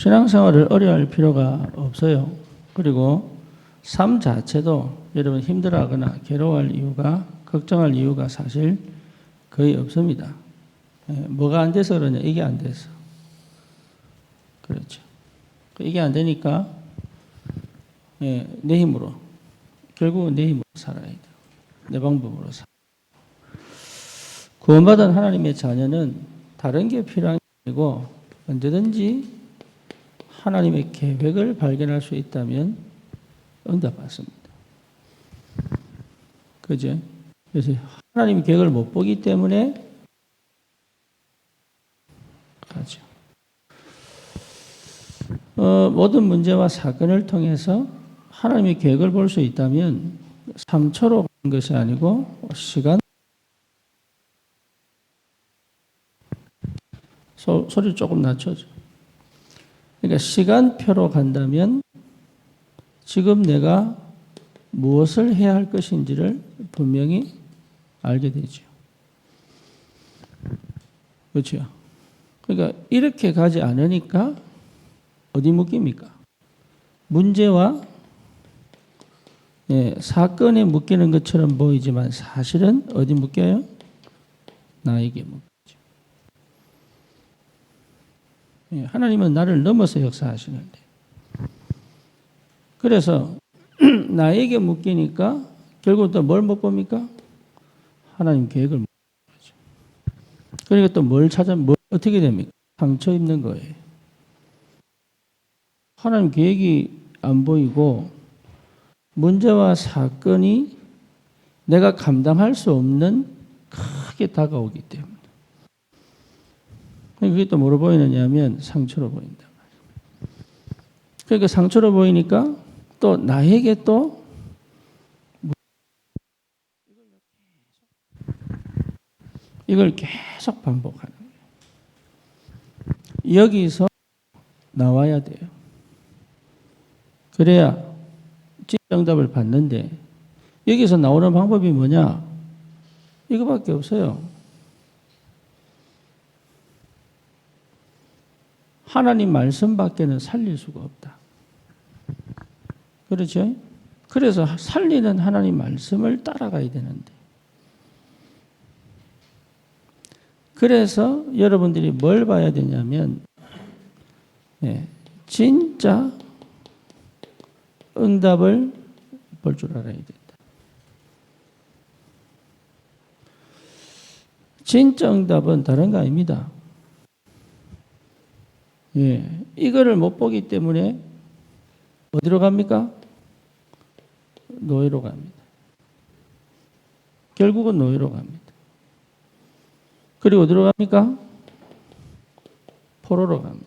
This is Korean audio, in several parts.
신앙생활을 어려워할 필요가 없어요. 그리고 삶 자체도 여러분 힘들어하거나 괴로워할 이유가, 걱정할 이유가 사실 거의 없습니다. 뭐가 안 돼서 그러냐? 이게 안 돼서. 그렇죠. 이게 안 되니까 내 힘으로, 결국은 내 힘으로 살아야 돼요. 내 방법으로 살아야 돼요. 구원받은 하나님의 자녀는 다른 게 필요한 게 아니고 언제든지 하나님의 계획을 발견할 수 있다면 응답받습니다. 그죠? 그래서 하나님의 계획을 못 보기 때문에 가죠. 모든 문제와 사건을 통해서 하나님의 계획을 볼 수 있다면 3초로 가는 것이 아니고 시간, 소리 조금 낮춰줘. 그러니까 시간표로 간다면 지금 내가 무엇을 해야 할 것인지를 분명히 알게 되죠. 그렇죠? 그러니까 이렇게 가지 않으니까 어디 묶입니까? 문제와 사건에 묶이는 것처럼 보이지만 사실은 어디 묶여요? 나에게 묶여요. 하나님은 나를 넘어서 역사하시는데, 그래서 나에게 묶이니까 결국 또 뭘 못 봅니까? 하나님 계획을 못 보죠. 그러니까 또 뭘 어떻게 됩니까? 상처 입는 거예요. 하나님 계획이 안 보이고 문제와 사건이 내가 감당할 수 없는 크게 다가오기 때문에. 그게 또 뭐로 보이느냐 하면 상처로 보인다. 그러니까 상처로 보이니까 또 나에게 또 이걸 계속 반복하는 거예요. 여기서 나와야 돼요. 그래야 정답을 받는데 여기서 나오는 방법이 뭐냐? 이거밖에 없어요. 하나님 말씀밖에는 살릴 수가 없다. 그렇죠? 그래서 살리는 하나님 말씀을 따라가야 되는데, 그래서 여러분들이 뭘 봐야 되냐면 진짜 응답을 볼 줄 알아야 된다. 진짜 응답은 다른 거 아닙니다. 이거를 못 보기 때문에 어디로 갑니까? 노예로 갑니다. 결국은 노예로 갑니다. 그리고 어디로 갑니까? 포로로 갑니다.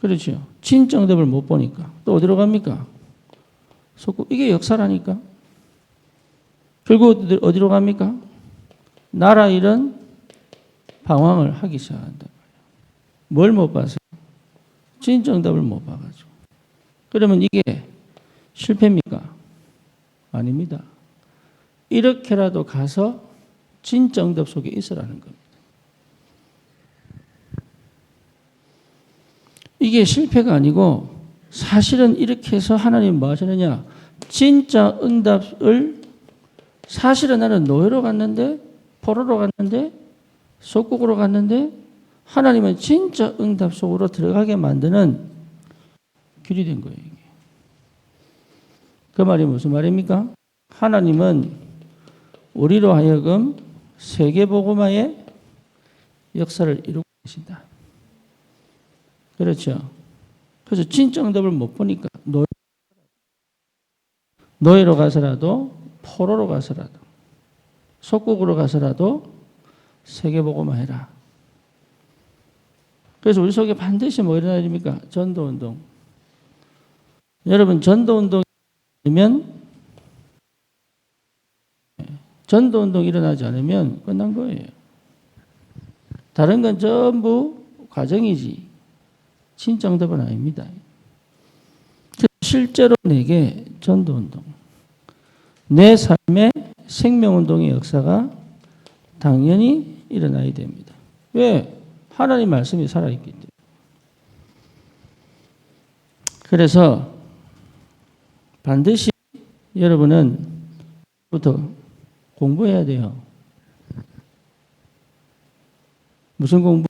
그렇죠. 진짜 응답을 못 보니까 또 어디로 갑니까? 이게 역사라니까. 결국 어디로 갑니까? 나라 잃은 방황을 하기 시작한다. 뭘 못 봐서? 진짜 응답을 못 봐가지고. 그러면 이게 실패입니까? 아닙니다. 이렇게라도 가서 진짜 응답 속에 있으라는 겁니다. 이게 실패가 아니고 사실은 이렇게 해서 하나님 뭐 하시느냐? 진짜 응답을, 사실은 나는 노예로 갔는데, 포로로 갔는데, 속국으로 갔는데 하나님은 진짜 응답 속으로 들어가게 만드는 길이 된 거예요. 이게. 그 말이 무슨 말입니까? 하나님은 우리로 하여금 세계복음화의 역사를 이루고 계신다. 그렇죠. 그래서 진짜 응답을 못 보니까 노예로 가서라도, 포로로 가서라도, 속국으로 가서라도 세계복음화 해라. 그래서 우리 속에 반드시 뭐 일어나야 됩니까? 전도운동. 여러분, 전도운동이면 전도운동이 일어나지 않으면 끝난 거예요. 다른 건 전부 과정이지 진짜 응답은 아닙니다. 실제로 내게 전도운동, 내 삶의 생명운동의 역사가 당연히 일어나야 됩니다. 왜? 하나님 말씀이 살아있기 때문에. 그래서 반드시 여러분은 부터 공부해야 돼요. 무슨 공부?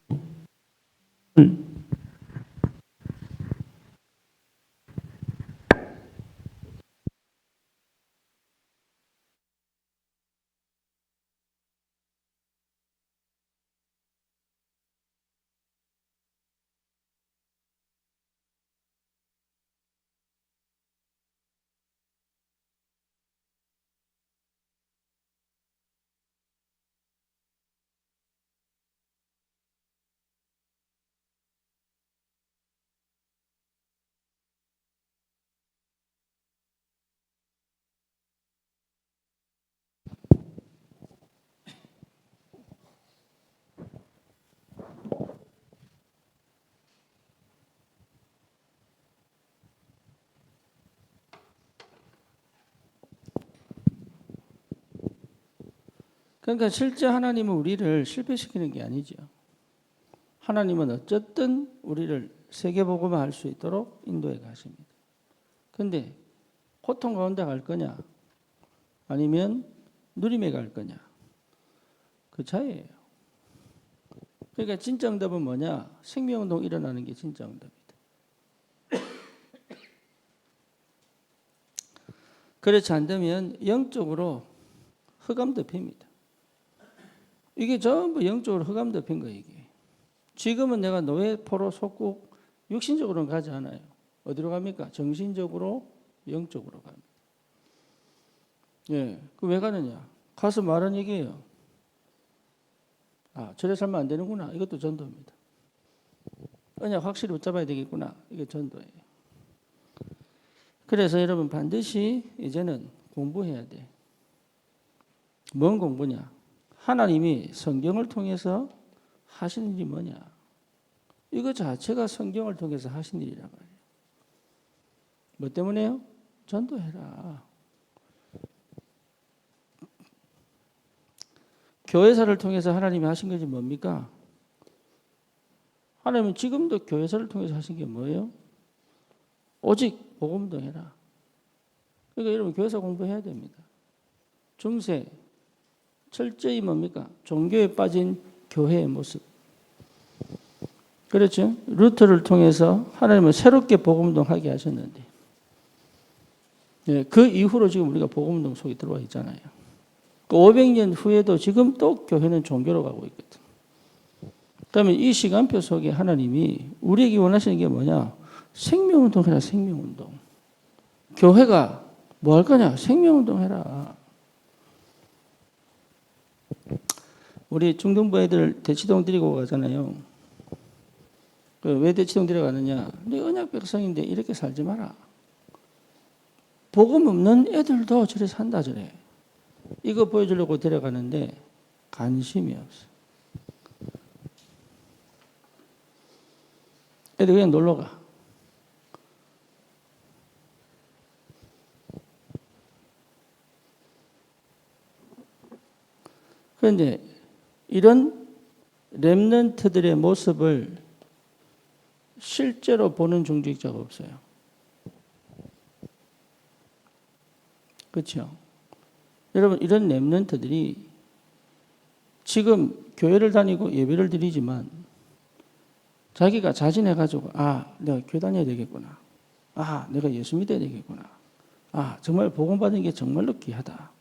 그러니까 실제 하나님은 우리를 실패시키는 게 아니죠. 하나님은 어쨌든 우리를 세계복음화 할 수 있도록 인도해 가십니다. 그런데 고통 가운데 갈 거냐 아니면 누림에 갈 거냐 그 차이예요. 그러니까 진짜 응답은 뭐냐? 생명운동 일어나는 게 진짜 응답이다. 그렇지 않다면 영적으로 흑암 덮입니다. 이게 전부 영적으로 흑암 덮인 거예요. 이게. 지금은 내가 노예포로 속국 육신적으로는 가지 않아요. 어디로 갑니까? 정신적으로 영적으로 갑니다. 예, 그 왜 가느냐? 가서 말은 얘기해요. 아, 저래 살면 안 되는구나. 이것도 전도입니다. 언약 확실히 붙잡아야 되겠구나. 이게 전도예요. 그래서 여러분 반드시 이제는 공부해야 돼. 뭔 공부냐? 하나님이 성경을 통해서 하시는 일이 뭐냐? 이거 자체가 성경을 통해서 하신 일이란 말이에요. 뭐 때문에요? 전도해라. 교회사를 통해서 하나님이 하신 것이 뭡니까? 하나님은 지금도 교회사를 통해서 하신 게 뭐예요? 오직 복음도 해라. 그러니까 여러분 교회사 공부해야 됩니다. 중세 철저히 뭡니까? 종교에 빠진 교회의 모습. 그렇죠? 루터를 통해서 하나님은 새롭게 복음운동하게 하셨는데 그 이후로 지금 우리가 복음운동 속에 들어와 있잖아요. 그 500년 후에도 지금 또 교회는 종교로 가고 있거든. 그러면 이 시간표 속에 하나님이 우리에게 원하시는 게 뭐냐? 생명운동 해라, 생명운동. 교회가 뭐 할 거냐? 생명운동 해라. 우리 중등부 애들 대치동 데리고 가잖아요. 왜 대치동 데려가느냐? 네 언약 백성인데 이렇게 살지 마라. 복음 없는 애들도 저래 산다 저래. 이거 보여주려고 데려가는데 관심이 없어. 애들 그냥 놀러 가. 그런데 이런 렘넌트들의 모습을 실제로 보는 중직자가 없어요. 그렇죠? 여러분 이런 렘넌트들이 지금 교회를 다니고 예배를 드리지만 자기가 자진해가지고 아 내가 교회 다녀야 되겠구나. 아 내가 예수 믿어야 되겠구나. 아 정말 복음받은 게 정말로 귀하다.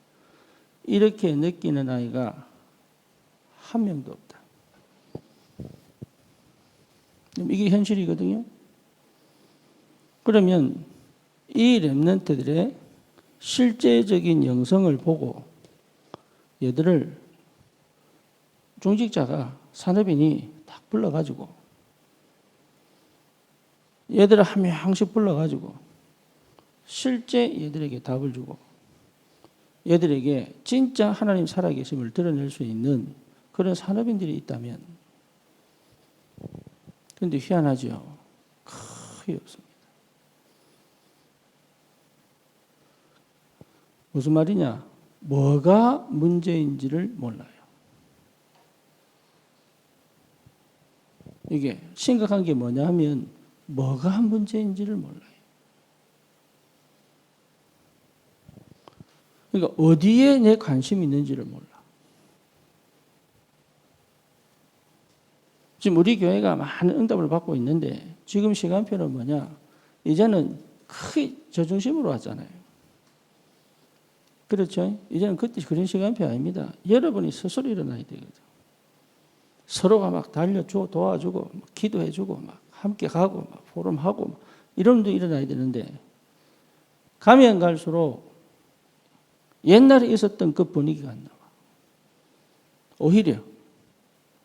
이렇게 느끼는 아이가 한 명도 없다. 이게 현실이거든요. 그러면 이 렘넌트들의 실제적인 영성을 보고 얘들을 중직자가 산업인이 딱 불러가지고 얘들을 한 명씩 불러가지고 실제 얘들에게 답을 주고 얘들에게 진짜 하나님 살아계심을 드러낼 수 있는 그런 산업인들이 있다면 그런데 희한하죠. 거의 없습니다. 무슨 말이냐? 뭐가 문제인지를 몰라요. 이게 심각한 게 뭐냐 하면 뭐가 문제인지를 몰라요. 그러니까 어디에 내 관심이 있는지를 몰라. 지금 우리 교회가 많은 응답을 받고 있는데 지금 시간표는 뭐냐? 이제는 크게 저중심으로 왔잖아요. 그렇죠? 이제는 그때 그런 시간표 아닙니다. 여러분이 스스로 일어나야 되거든. 서로가 막 달려주고 도와주고 막 기도해주고 막 함께 가고 막 포럼하고 막 이런 일도 일어나야 되는데 가면 갈수록 옛날에 있었던 그 분위기가 안 나와. 오히려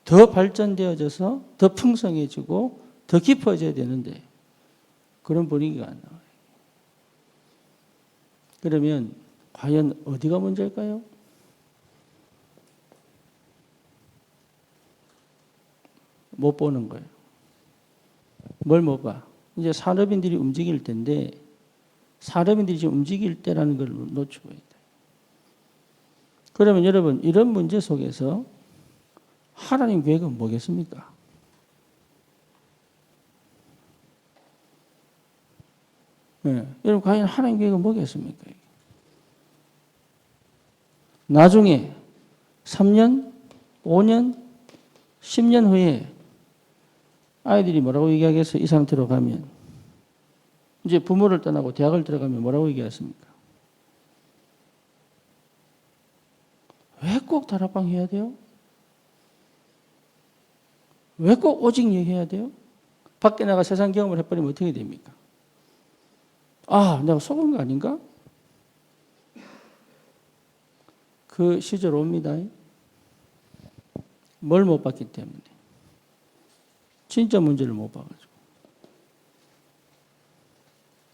더 발전되어져서 더 풍성해지고 더 깊어져야 되는데 그런 분위기가 안 나와요. 그러면 과연 어디가 문제일까요? 못 보는 거예요. 뭘 못 봐? 이제 산업인들이 움직일 텐데 산업인들이 지금 움직일 때라는 걸 놓치고 있다. 그러면 여러분 이런 문제 속에서 하나님 계획은 뭐겠습니까? 네. 여러분 과연 하나님 계획은 뭐겠습니까? 나중에 3년, 5년, 10년 후에 아이들이 뭐라고 얘기하겠어? 이 상태로 가면 이제 부모를 떠나고 대학을 들어가면 뭐라고 얘기하겠습니까? 왜 꼭 다락방 해야 돼요? 왜 꼭 오직 얘기해야 돼요? 밖에 나가 세상 경험을 해버리면 어떻게 됩니까? 아, 내가 속은 거 아닌가? 그 시절 옵니다. 뭘 못 봤기 때문에. 진짜 문제를 못 봐가지고.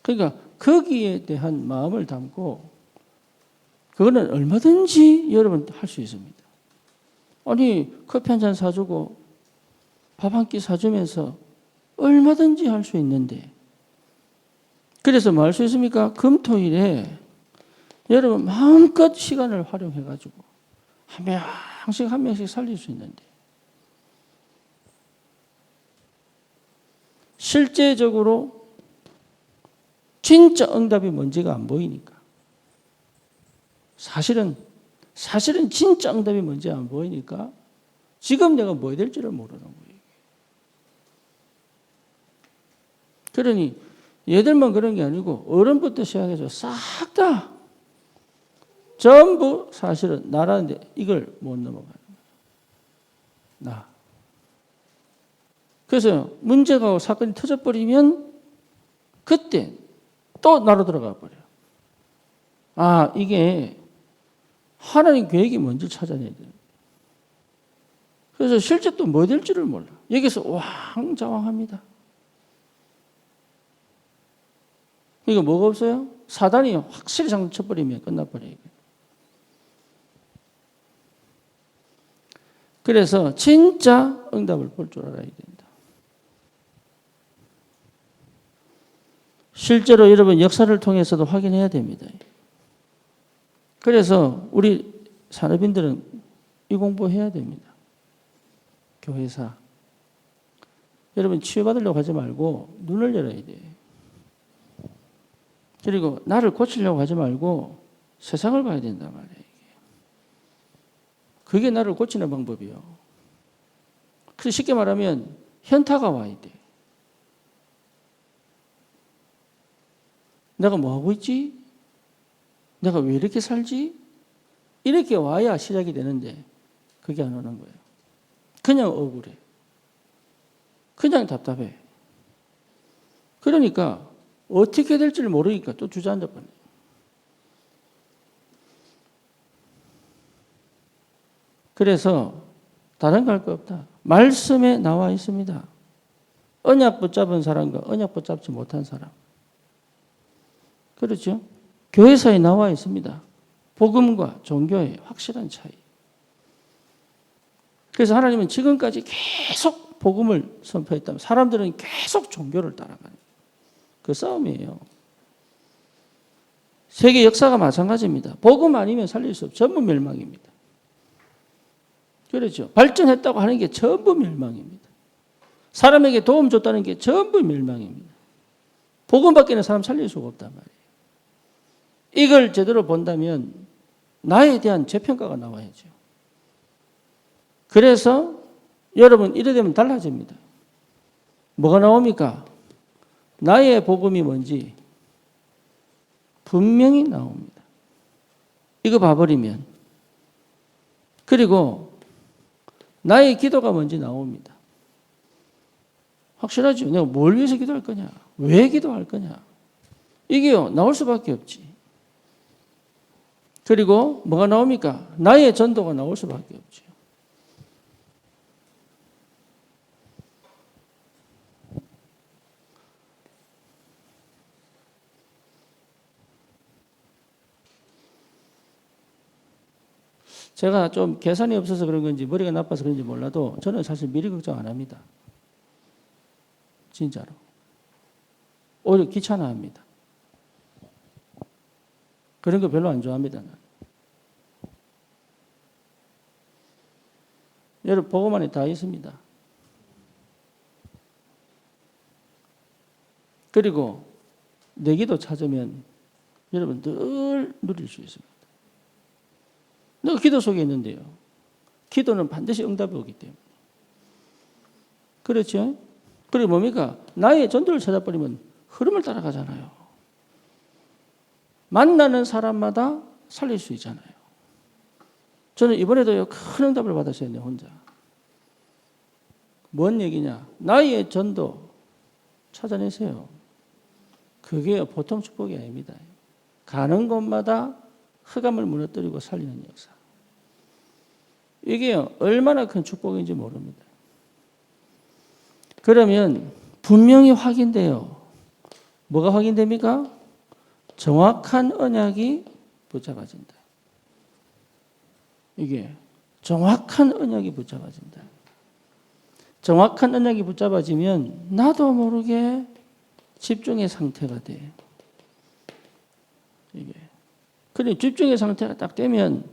그러니까 거기에 대한 마음을 담고 그거는 얼마든지 여러분 할 수 있습니다. 아니 커피 한 잔 사주고 밥 한 끼 사주면서 얼마든지 할 수 있는데 그래서 뭐 할 수 있습니까? 금토일에 여러분 마음껏 시간을 활용해가지고 한 명씩 한 명씩 살릴 수 있는데 실제적으로 진짜 응답이 뭔지가 안 보이니까 사실은 진짜 응답이 뭔지 안 보이니까 지금 내가 뭐 해야 될지를 모르는 거예요. 그러니 얘들만 그런 게 아니고 어른부터 시작해서 싹 다 전부 사실은 나라는데 이걸 못 넘어가는 거예요. 나. 그래서 문제가 사건이 터져버리면 그때 또 나로 들어가 버려요. 아, 이게 하나님 계획이 뭔지 찾아내야 돼요. 그래서 실제 또 뭐 될지를 몰라. 여기서 왕좌왕합니다. 이거 뭐가 없어요? 사단이 확실히 장난 쳐버리면 끝나버려요. 그래서 진짜 응답을 볼 줄 알아야 된다. 실제로 여러분 역사를 통해서도 확인해야 됩니다. 그래서 우리 산업인들은 이 공부해야 됩니다. 교회사. 여러분 치유받으려고 하지 말고 눈을 열어야 돼요. 그리고 나를 고치려고 하지 말고 세상을 봐야 된단 말이에요. 그게 나를 고치는 방법이요. 그래서 쉽게 말하면 현타가 와야 돼. 내가 뭐 하고 있지? 내가 왜 이렇게 살지? 이렇게 와야 시작이 되는데 그게 안 오는 거예요. 그냥 억울해. 그냥 답답해. 그러니까 어떻게 될지를 모르니까 또 주저앉아 버려요. 그래서 다른 거 할 거 없다. 말씀에 나와 있습니다. 언약 붙잡은 사람과 언약 붙잡지 못한 사람. 그렇죠? 교회사에 나와 있습니다. 복음과 종교의 확실한 차이. 그래서 하나님은 지금까지 계속 복음을 선포했다면 사람들은 계속 종교를 따라가는 그 싸움이에요. 세계 역사가 마찬가지입니다. 복음 아니면 살릴 수 없어요. 전부 멸망입니다. 그렇죠. 발전했다고 하는 게 전부 멸망입니다. 사람에게 도움 줬다는 게 전부 멸망입니다. 복음 밖에는 사람 살릴 수가 없단 말이에요. 이걸 제대로 본다면 나에 대한 재평가가 나와야죠. 그래서 여러분 이래 되면 달라집니다. 뭐가 나옵니까? 나의 복음이 뭔지 분명히 나옵니다. 이거 봐버리면. 그리고 나의 기도가 뭔지 나옵니다. 확실하죠? 내가 뭘 위해서 기도할 거냐? 왜 기도할 거냐? 이게요, 나올 수밖에 없지. 그리고 뭐가 나옵니까? 나의 전도가 나올 수밖에 없죠. 제가 좀 계산이 없어서 그런 건지 머리가 나빠서 그런지 몰라도 저는 사실 미리 걱정 안 합니다. 진짜로. 오히려 귀찮아합니다. 그런 거 별로 안 좋아합니다. 나는. 여러분 복음 안에 다 있습니다. 그리고 내기도 찾으면 여러분 늘 누릴 수 있습니다. 너 기도 속에 있는데요. 기도는 반드시 응답이 오기 때문에. 그렇죠? 그리고 뭡니까? 나의 전도를 찾아버리면 흐름을 따라가잖아요. 만나는 사람마다 살릴 수 있잖아요. 저는 이번에도요, 큰 응답을 받았어요, 내 혼자. 뭔 얘기냐? 나의 전도 찾아내세요. 그게 보통 축복이 아닙니다. 가는 곳마다 흑암을 무너뜨리고 살리는 역사. 이게 얼마나 큰 축복인지 모릅니다. 그러면 분명히 확인돼요. 뭐가 확인됩니까? 정확한 언약이 붙잡아진다. 이게 정확한 언약이 붙잡아진다. 정확한 언약이 붙잡아지면 나도 모르게 집중의 상태가 돼. 이게. 그래 집중의 상태가 딱 되면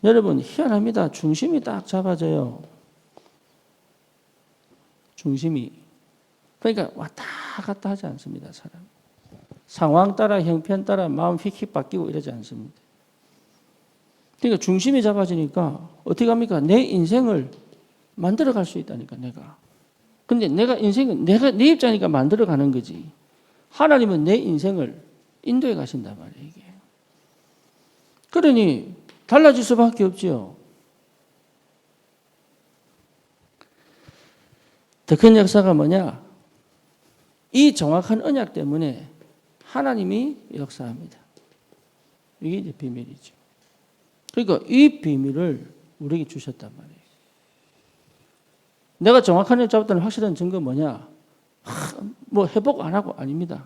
여러분 희한합니다. 중심이 딱 잡아져요. 중심이. 그러니까 왔다 갔다 하지 않습니다. 사람. 상황 따라 형편 따라 마음 휙휙 바뀌고 이러지 않습니다. 그러니까 중심이 잡아지니까 어떻게 합니까? 내 인생을 만들어갈 수 있다니까 내가. 근데 내가 인생은 내가 내 입장이니까 만들어가는 거지. 하나님은 내 인생을 인도해 가신단 말이에요. 이게. 그러니 달라질 수밖에 없지요. 더 큰 역사가 뭐냐? 이 정확한 언약 때문에 하나님이 역사합니다. 이게 이제 비밀이죠. 그러니까 이 비밀을 우리에게 주셨단 말이에요. 내가 정확한 언약 잡았다는 확실한 증거 뭐냐? 뭐 회복 안 하고 아닙니다.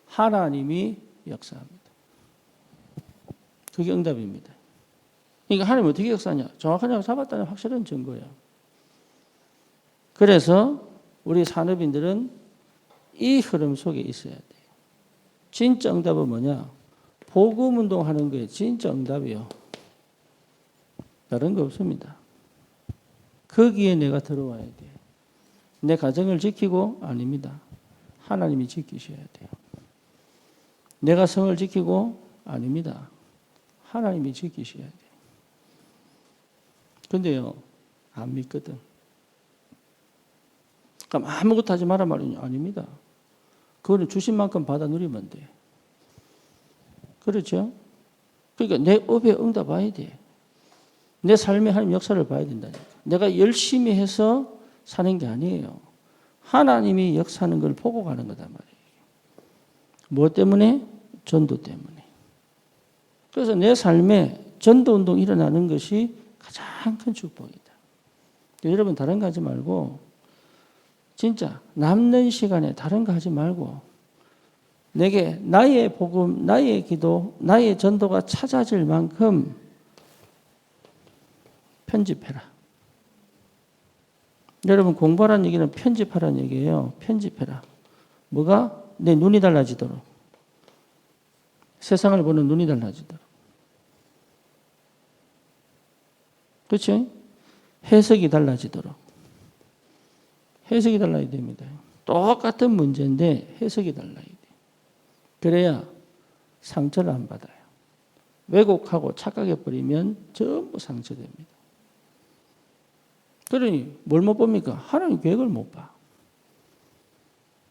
하나님이 역사합니다. 그게 응답입니다. 그러니까 하나님 어떻게 역사하냐? 정확한 언약 잡았다는 확실한 증거예요. 그래서 우리 산업인들은 이 흐름 속에 있어야 돼요. 진짜 응답은 뭐냐? 복음 운동하는 거에 진짜 응답이요. 다른 거 없습니다. 거기에 내가 들어와야 돼요. 내 가정을 지키고 아닙니다. 하나님이 지키셔야 돼요. 내가 성을 지키고 아닙니다. 하나님이 지키셔야 돼요. 근데요, 안 믿거든. 그럼 아무것도 하지 마라 말이냐? 아닙니다. 그거는 주신 만큼 받아 누리면 돼. 그렇죠? 그러니까 내 업에 응답 봐야 돼. 내 삶의 하나님 역사를 봐야 된다니까. 내가 열심히 해서 사는 게 아니에요. 하나님이 역사하는 걸 보고 가는 거단 말이에요. 무엇 때문에? 전도 때문에. 그래서 내 삶에 전도 운동이 일어나는 것이 가장 큰 축복이다. 여러분 다른 거 하지 말고 진짜 남는 시간에 다른 거 하지 말고 내게 나의 복음, 나의 기도, 나의 전도가 찾아질 만큼 편집해라. 여러분 공부하라는 얘기는 편집하라는 얘기예요. 편집해라. 뭐가? 내 눈이 달라지도록. 세상을 보는 눈이 달라지도록. 그렇지? 해석이 달라지도록. 해석이 달라야 됩니다. 똑같은 문제인데 해석이 달라야 돼. 그래야 상처를 안 받아요. 왜곡하고 착각해버리면 전부 상처됩니다. 그러니 뭘 못 봅니까? 하나님 계획을 못 봐.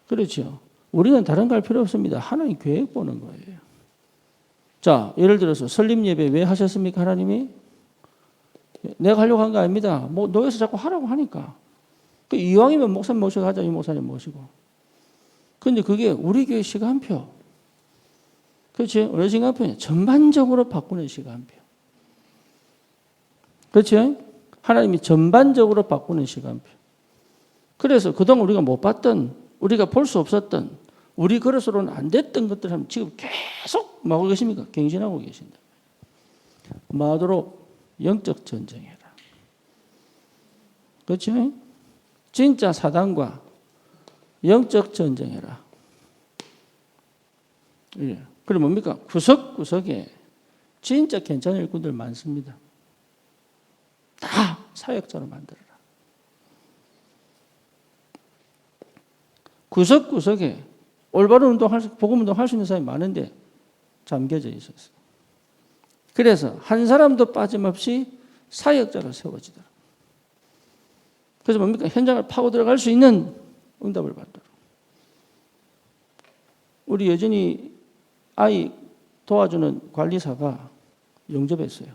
그렇죠. 우리는 다른 거 할 필요 없습니다. 하나님 계획 보는 거예요. 자, 예를 들어서 설립 예배 왜 하셨습니까? 하나님이? 내가 하려고 한 거 아닙니다. 뭐 노예서 자꾸 하라고 하니까. 그 이왕이면 목사님 모시고 하자, 이 목사님 모시고. 근데 그게 우리 교회 시간표. 그렇지? 어느 시간표냐? 전반적으로 바꾸는 시간표. 그렇지? 하나님이 전반적으로 바꾸는 시간표. 그래서 그동안 우리가 못 봤던, 우리가 볼 수 없었던, 우리 그릇으로는 안 됐던 것들을 지금 계속 뭐하고 계십니까? 갱신하고 계신다. 마도록 영적 전쟁해라. 그렇죠? 진짜 사단과 영적 전쟁해라. 예. 그럼 뭡니까? 구석구석에 진짜 괜찮은 일꾼들 많습니다. 다 사역자로 만들어라. 구석구석에 올바른 운동할 수, 복음 운동할 수 있는 사람이 많은데 잠겨져 있었어. 그래서 한 사람도 빠짐없이 사역자로 세워지더라. 그래서 뭡니까? 현장을 파고 들어갈 수 있는 응답을 받도록. 우리 여전히 아이 도와주는 관리사가 영접했어요.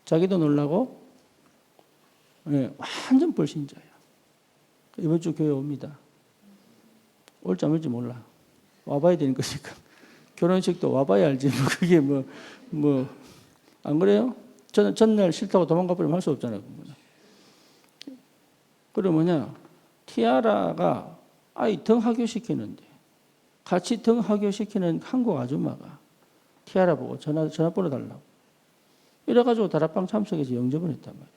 자기도 놀라고, 네, 완전 불신자야. 이번 주 교회 옵니다. 올지 안 올지 몰라. 와봐야 되는 거니까. 결혼식도 와봐야 알지. 뭐 그게 안 그래요? 저는 전날 싫다고 도망가 버리면 할 수 없잖아요. 그리고 뭐냐, 티아라가 아이 등하교시키는데 같이 등하교시키는 한국 아줌마가 티아라 보고 전화번호 달라고. 이래가지고 다락방 참석해서 영접을 했단 말이에요.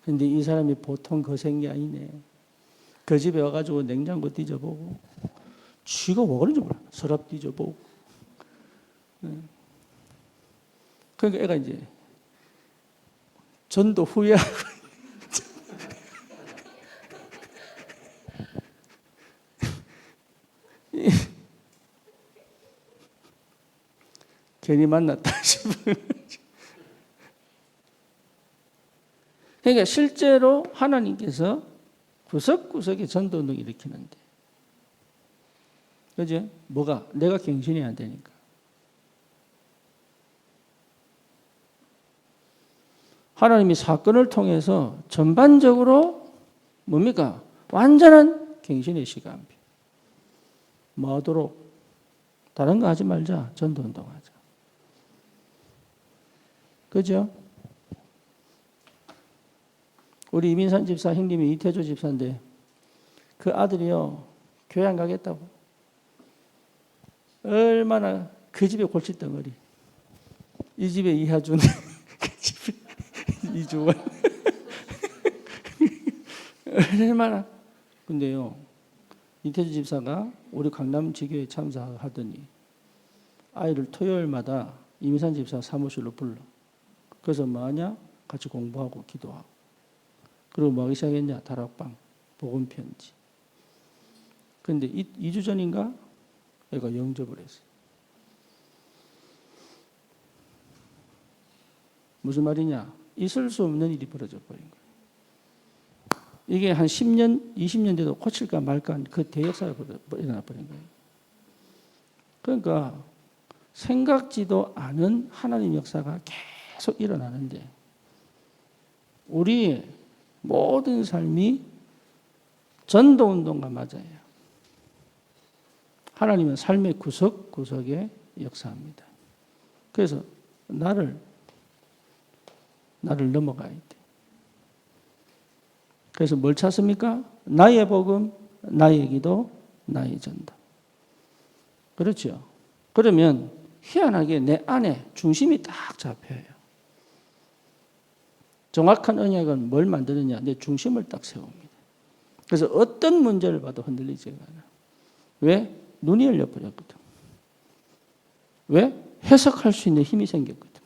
근데 이 사람이 보통 거생이 아니네. 그 집에 와가지고 냉장고 뒤져보고, 쥐가 뭐 그런지 몰라. 서랍 뒤져보고. 그러니까 애가 이제 전도 후회하고. 괜히 만났다 싶은. 그러니까 실제로 하나님께서 구석구석에 전도운동 일으키는데, 그죠? 뭐가? 내가 갱신해야 안 되니까. 하나님이 사건을 통해서 전반적으로 뭡니까? 완전한 갱신의 시간표. 뭐하도록? 다른 거 하지 말자. 전도운동하자. 그죠? 우리 이민산 집사 형님이 이태조 집사인데 그 아들이요, 교회 안 가겠다고. 얼마나 그 집에 골칫덩어리. 이 집에 이하준, 그 집에 이주원. 얼마나. 근데요, 이태조 집사가 우리 강남 지교에 참석하더니 아이를 토요일마다 이민산 집사 사무실로 불러. 그래서 뭐하냐? 같이 공부하고 기도하고. 그리고 뭐 하기 시작했냐? 다락방, 복음편지. 그런데 2주 전인가? 애가 영접을 했어요. 무슨 말이냐? 있을 수 없는 일이 벌어져 버린 거예요. 이게 한 10년, 20년 돼도 고칠까 말까 그 대역사가 일어나 버린 거예요. 그러니까 생각지도 않은 하나님 역사가 계속 일어나는데 우리의 모든 삶이 전도운동과 맞아요. 하나님은 삶의 구석구석에 역사합니다. 그래서 나를 넘어가야 돼. 그래서 뭘 찾습니까? 나의 복음, 나의 기도, 나의 전도. 그렇죠? 그러면 희한하게 내 안에 중심이 딱 잡혀요. 정확한 언약은 뭘 만드느냐? 내 중심을 딱 세웁니다. 그래서 어떤 문제를 봐도 흔들리지가 않아. 왜? 눈이 열려버렸거든. 왜? 해석할 수 있는 힘이 생겼거든.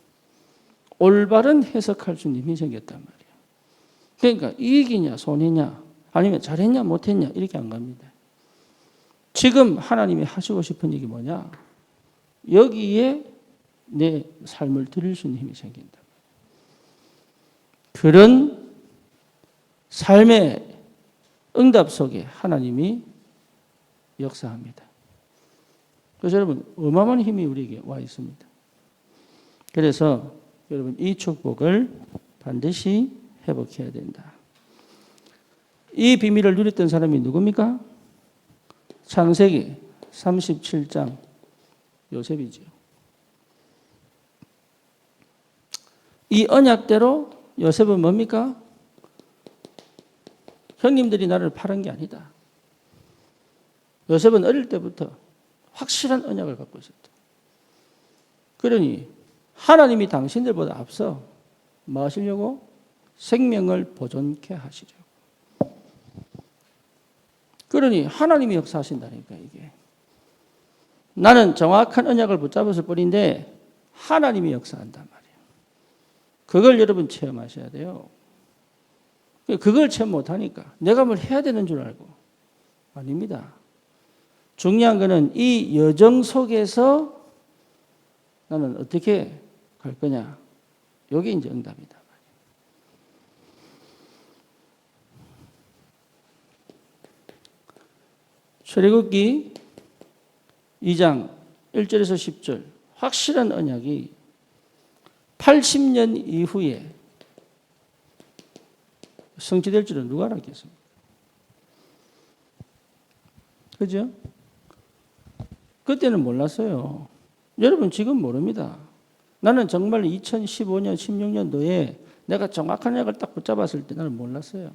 올바른 해석할 수 있는 힘이 생겼단 말이야. 그러니까 이익이냐 손해냐 아니면 잘했냐 못했냐 이렇게 안 갑니다. 지금 하나님이 하시고 싶은 얘기 뭐냐? 여기에 내 삶을 드릴 수 있는 힘이 생긴다. 그런 삶의 응답 속에 하나님이 역사합니다. 그래서 여러분 어마어마한 힘이 우리에게 와 있습니다. 그래서 여러분 이 축복을 반드시 회복해야 된다. 이 비밀을 누렸던 사람이 누굽니까? 창세기 37장 요셉이죠. 이 언약대로 요셉은 뭡니까? 형님들이 나를 팔은 게 아니다. 요셉은 어릴 때부터 확실한 언약을 갖고 있었다. 그러니 하나님이 당신들보다 앞서 뭐 하시려고? 생명을 보존케 하시려고. 그러니 하나님이 역사하신다니까 이게. 나는 정확한 언약을 붙잡았을 뿐인데 하나님이 역사한단 말이에요. 그걸 여러분 체험하셔야 돼요. 그걸 체험 못하니까 내가 뭘 해야 되는 줄 알고. 아닙니다. 중요한 것은 이 여정 속에서 나는 어떻게 갈 거냐. 이게 이제 응답이다. 출애굽기 2장 1절에서 10절 확실한 언약이 80년 이후에 성취될 줄은 누가 알았겠습니까? 그죠? 그때는 몰랐어요. 여러분 지금 모릅니다. 나는 정말 2015년, 16년도에 내가 정확한 언약을 딱 붙잡았을 때 나는 몰랐어요.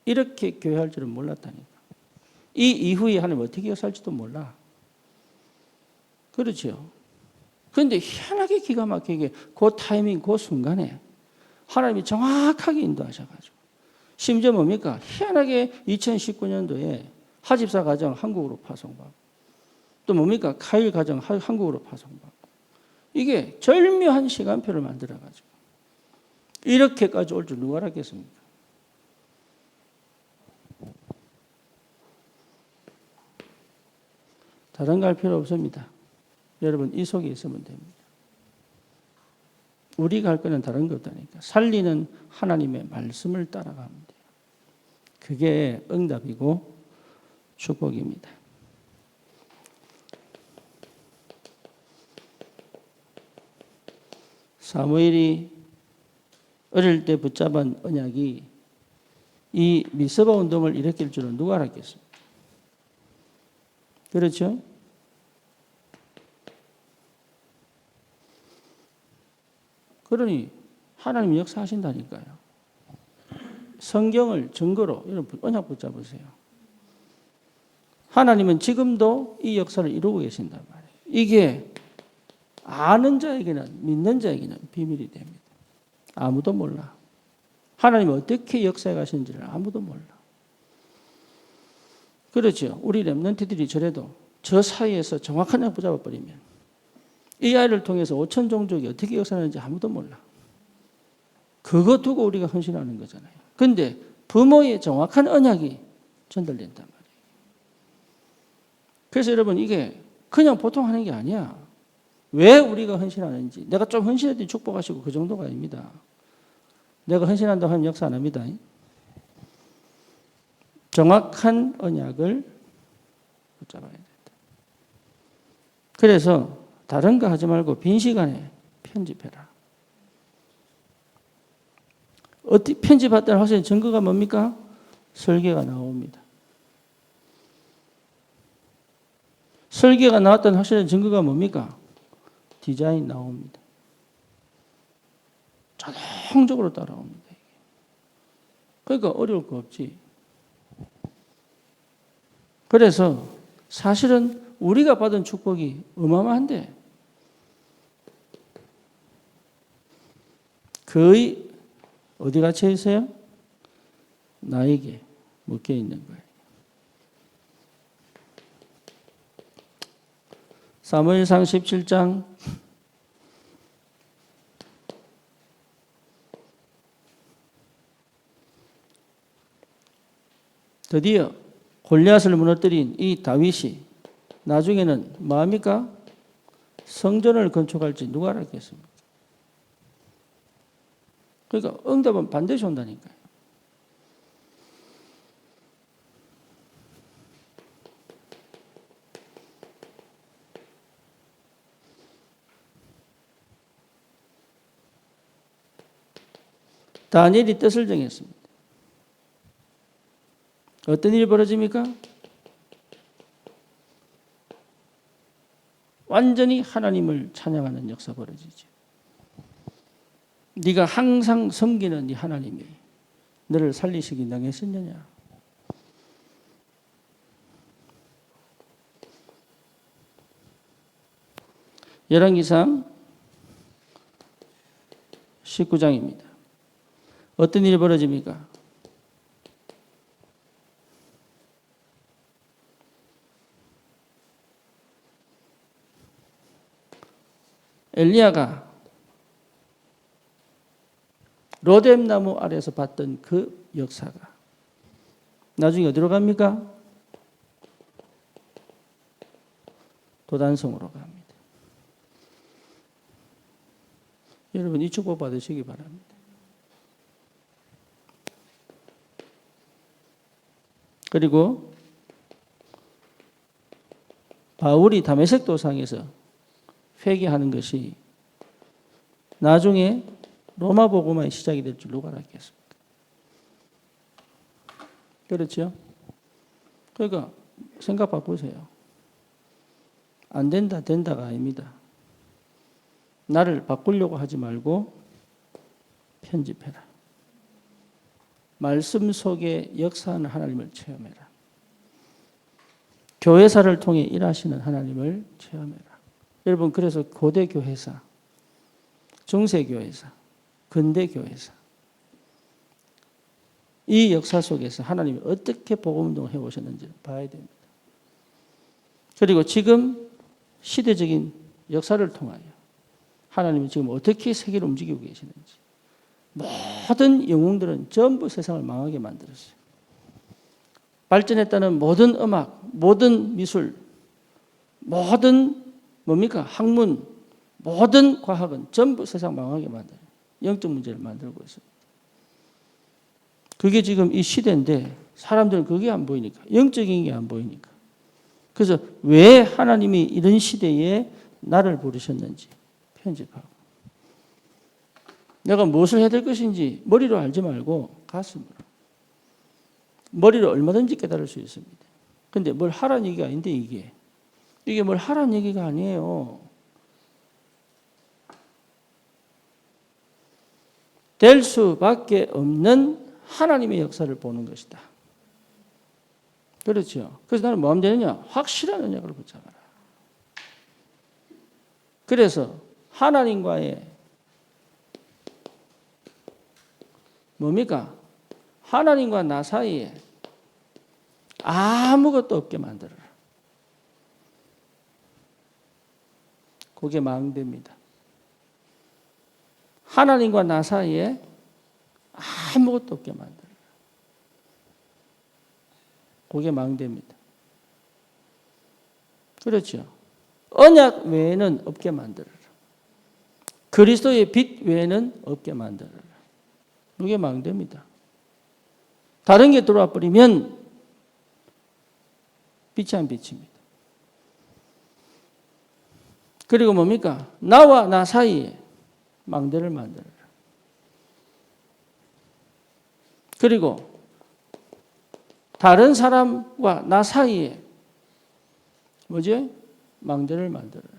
이렇게 교회할 줄은 몰랐다니까. 이 이후에 하나님 어떻게 역사할지도 몰라. 그렇죠. 그런데 희한하게 기가 막히게 그 타이밍, 그 순간에 하나님이 정확하게 인도하셔가지고 심지어 뭡니까? 희한하게 2019년도에 하집사 가정 한국으로 파송받고 또 뭡니까? 카일 가정 한국으로 파송받고 이게 절묘한 시간표를 만들어가지고 이렇게까지 올 줄 누가 알았겠습니까? 다른 거 할 필요 없습니다. 여러분 이 속에 있으면 됩니다. 우리가 할 거는 다른 거 없다니까. 살리는 하나님의 말씀을 따라가면 돼요. 그게 응답이고 축복입니다. 사무엘이 어릴 때 붙잡은 언약이 이 미스바 운동을 일으킬 줄은 누가 알았겠습니까? 그렇죠? 그러니 하나님이 역사하신다니까요. 성경을 증거로 여러분 언약 붙잡으세요. 하나님은 지금도 이 역사를 이루고 계신단 말이에요. 이게 아는 자에게는 믿는 자에게는 비밀이 됩니다. 아무도 몰라. 하나님이 어떻게 역사해 가시는지를 아무도 몰라. 그렇죠. 우리 렘넌트들이 저래도 저 사이에서 정확한 언약 붙잡아 버리면 이 아이를 통해서 5천 종족이 어떻게 역사하는지 아무도 몰라. 그거 두고 우리가 헌신하는 거잖아요. 그런데 부모의 정확한 언약이 전달된단 말이에요. 그래서 여러분 이게 그냥 보통 하는 게 아니야. 왜 우리가 헌신하는지. 내가 좀 헌신했더니 축복하시고 그 정도가 아닙니다. 내가 헌신한다고 하면 역사 안 합니다. 정확한 언약을 붙잡아야 된다. 그래서 다른 거 하지 말고 빈 시간에 편집해라. 어떻게 편집했다는 확실한 증거가 뭡니까? 설계가 나옵니다. 설계가 나왔다는 확실한 증거가 뭡니까? 디자인 나옵니다. 자동적으로 따라옵니다. 그러니까 어려울 거 없지. 그래서 사실은 우리가 받은 축복이 어마어마한데 거의 어디 갇혀 있어요? 나에게 묶여 있는 거예요. 사무엘상 17장 드디어 골리앗을 무너뜨린 이 다윗이 나중에는 뭐합니까? 성전을 건축할지 누가 알았겠습니까? 그러니까 응답은 반드시 온다니까요. 다니엘이 뜻을 정했습니다. 어떤 일이 벌어집니까? 완전히 하나님을 찬양하는 역사 벌어지죠. 네가 항상 섬기는 네 하나님이 너를 살리시기 능했었느냐? 열왕기상 19장입니다. 어떤 일이 벌어집니까? 엘리야가 로뎀나무 아래에서 봤던 그 역사가 나중에 어디로 갑니까? 도단성으로 갑니다. 여러분 이 축복 받으시기 바랍니다. 그리고 바울이 다메섹 도상에서 회개하는 것이 나중에 로마 복음화의 시작이 될 줄 누가 알았겠습니까? 그렇죠? 그러니까 생각 바꾸세요. 안 된다, 된다가 아닙니다. 나를 바꾸려고 하지 말고 편집해라. 말씀 속에 역사하는 하나님을 체험해라. 교회사를 통해 일하시는 하나님을 체험해라. 여러분 그래서 고대 교회사, 중세 교회사, 근대 교회사 이 역사 속에서 하나님이 어떻게 복음운동을 해오셨는지 봐야 됩니다. 그리고 지금 시대적인 역사를 통하여 하나님이 지금 어떻게 세계를 움직이고 계시는지 모든 영웅들은 전부 세상을 망하게 만들었어요. 발전했다는 모든 음악, 모든 미술, 모든 뭡니까? 학문, 모든 과학은 전부 세상 망하게 만들어요. 영적 문제를 만들고 있습니다. 그게 지금 이 시대인데 사람들은 그게 안 보이니까, 영적인 게 안 보이니까. 그래서 왜 하나님이 이런 시대에 나를 부르셨는지 편집하고 내가 무엇을 해야 될 것인지 머리로 알지 말고 가슴으로. 머리로 얼마든지 깨달을 수 있습니다. 그런데 뭘 하라는 얘기가 아닌데 이게 뭘 하라는 얘기가 아니에요. 될 수밖에 없는 하나님의 역사를 보는 것이다. 그렇죠. 그래서 나는 뭐 하면 되느냐? 확실한 언약을 붙잡아라. 그래서 하나님과의 뭡니까? 하나님과 나 사이에 아무것도 없게 만들어라. 그게 망대입니다. 하나님과 나 사이에 아무것도 없게 만들어라. 그게 망대입니다. 그렇죠. 언약 외에는 없게 만들어라. 그리스도의 빛 외에는 없게 만들어라. 이게 망대입니다. 다른 게 들어와 버리면 빛이 안 비칩니다. 그리고 뭡니까? 나와 나 사이에 망대를 만들어라. 그리고 다른 사람과 나 사이에 뭐지? 망대를 만들어라.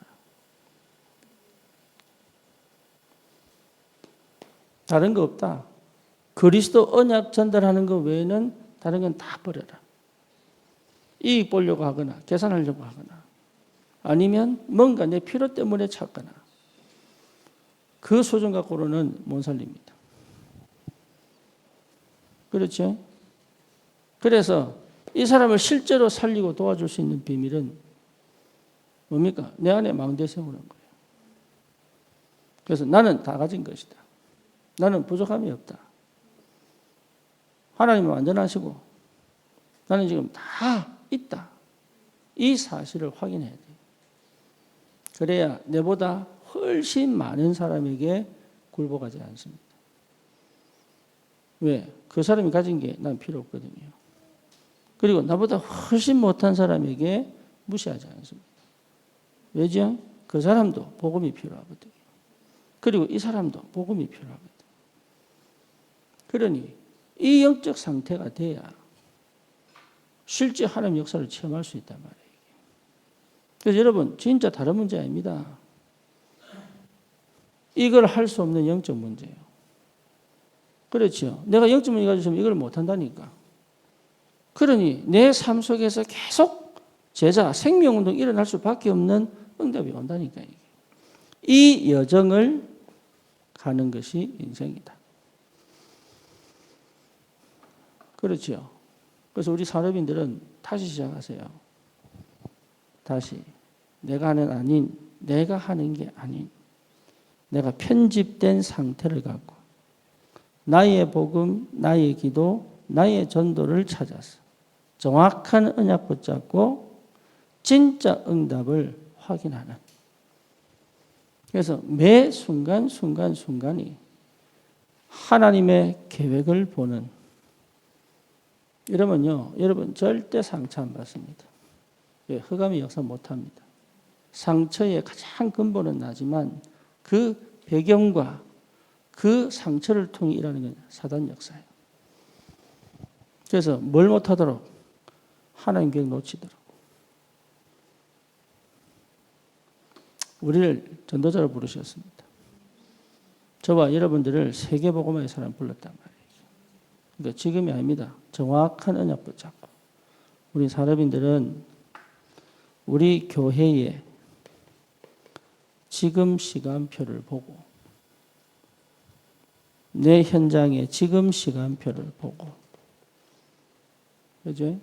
다른 거 없다. 그리스도 언약 전달하는 것 외에는 다른 건 다 버려라. 이익 보려고 하거나 계산하려고 하거나 아니면 뭔가 내 필요 때문에 찾거나 그 수준 갖고는 못 살립니다. 그렇죠? 그래서 이 사람을 실제로 살리고 도와줄 수 있는 비밀은 뭡니까? 내 안에 망대 세우는 거예요. 그래서 나는 다 가진 것이다. 나는 부족함이 없다. 하나님은 완전하시고 나는 지금 다 있다. 이 사실을 확인해야 돼요. 그래야 내보다 훨씬 많은 사람에게 굴복하지 않습니다. 왜? 그 사람이 가진 게 난 필요 없거든요. 그리고 나보다 훨씬 못한 사람에게 무시하지 않습니다. 왜죠? 그 사람도 복음이 필요하거든요. 그리고 이 사람도 복음이 필요하거든요. 그러니 이 영적 상태가 돼야 실제 하나님 역사를 체험할 수 있단 말이에요. 그래서 여러분 진짜 다른 문제 아닙니다. 이걸 할 수 없는 영적 문제예요. 그렇죠. 내가 영적 문제 가지고 있으면 이걸 못한다니까. 그러니 내 삶 속에서 계속 제자, 생명운동이 일어날 수밖에 없는 응답이 온다니까. 이 여정을 가는 것이 인생이다. 그렇죠. 그래서 우리 산업인들은 다시 시작하세요. 다시. 내가 하는 게 아닌, 내가 편집된 상태를 갖고 나의 복음, 나의 기도, 나의 전도를 찾아서 정확한 언약 붙잡고 진짜 응답을 확인하는. 그래서 매 순간순간이 하나님의 계획을 보는. 이러면요, 여러분 절대 상처 안 받습니다. 왜? 흑암이 역사 못합니다. 상처의 가장 근본은 나지만 그 배경과 그 상처를 통해 일하는 건 사단 역사예요. 그래서 뭘 못하도록? 하나님 계획 놓치도록. 우리를 전도자로 부르셨습니다. 저와 여러분들을 세계복음화의 사람 불렀단 말이에요. 그러니까 지금이 아닙니다. 정확한 언약 붙잡고. 우리 산업인들은 우리 교회의 지금 시간표를 보고 내 현장의 지금 시간표를 보고 그죠?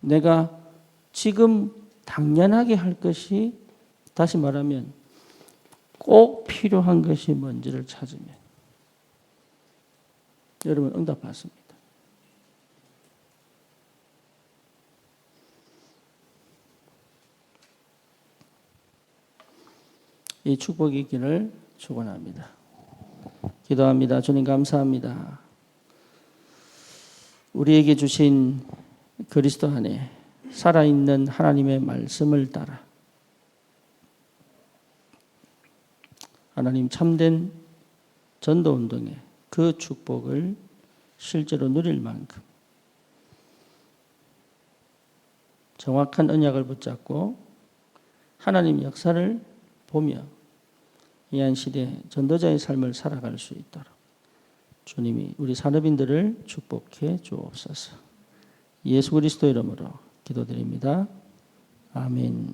내가 지금 당연하게 할 것이 다시 말하면 꼭 필요한 것이 뭔지를 찾으면 여러분 응답 받습니다. 이 축복이 있기를 축원합니다. 기도합니다. 주님 감사합니다. 우리에게 주신 그리스도 안에 살아있는 하나님의 말씀을 따라 하나님 참된 전도운동의 그 축복을 실제로 누릴 만큼 정확한 언약을 붙잡고 하나님 역사를 보며 이 한 시대 전도자의 삶을 살아갈 수 있도록 주님이 우리 산업인들을 축복해 주옵소서. 예수 그리스도 이름으로 기도드립니다. 아멘.